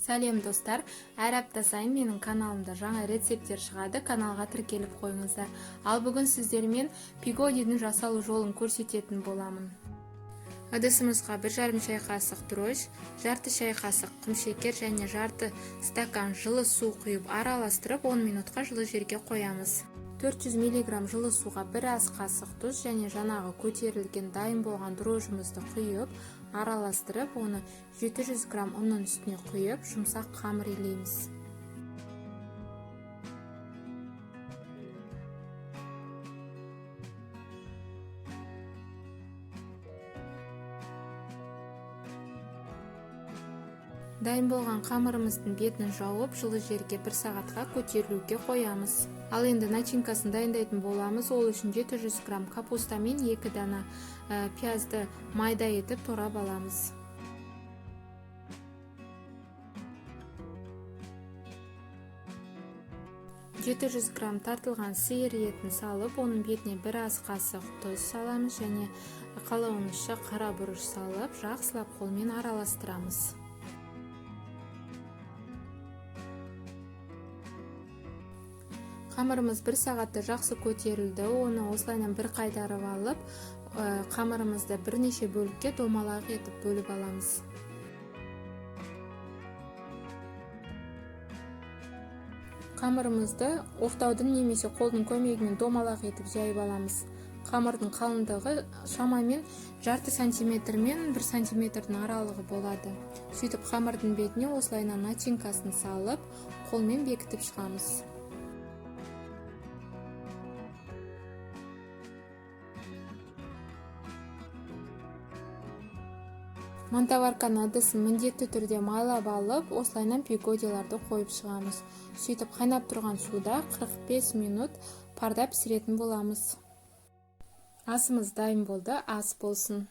Сәлем достар, әр апта сайын менің каналымда жаңа рецепттер шығады, каналға тіркеліп қойыңыздар. Ал бүгін сіздермен пигодидің жасалу жолын көрсететін боламын. Ыдысымызға 1,5 шай қасық дрожь, жарты шай қасық құмшекер және жарты стакан жылы су құйып араластырып 10 минутқа жылы жерге қоямыз. 400 мг жылы суға 1 ас қасық тұз және жаңағы көтерілген дайын болған дрожжымызды құйып араластырып, оны 700 грамм ұнның үстіне құйып жұмсақ қамыр илейміз. Дайын болған қамырымыздың бетін жауып, жылы жерге 1 сағатқа көтерілуге қоямыз. Ал енді начинкасын дайындайтын боламыз. Ол үшін 700 грамм капуста мен 2 дана пиязды майда етіп турап аламыз. «700 грамм тартылған сиыр етін салып, оның бетіне 1 ас қасық тұз саламыз және қалауымызша қара бұрыш салып, жақсылап қолмен араластырамыз. Қамырымыз 1 сағатта жақсы көтерілді. Оны осылайынан бір қайтарып алып, қамырымызды бірнеше бөлікке домалақ етіп бөліп аламыз. Қамырымызды оқтаудың немесе қолдың көмегімен домалақ етіп жайып аламыз. Қамырдың қалыңдығы шамамен жарты сантиметр мен 1 сантиметрдің аралығы болады. Сөйтіп қамырдың бетіне осылайынан начинкасын салып, қолмен бекітіп шығамыз. Мантаварканың ыдысын міндетті түрде майлап алып, осылайынан пигодиларды қойып шығамыз. Сөйтіп қайнап тұрған суда 45 минут парда пісіретін боламыз. Асымыз дайын болды, ас болсын.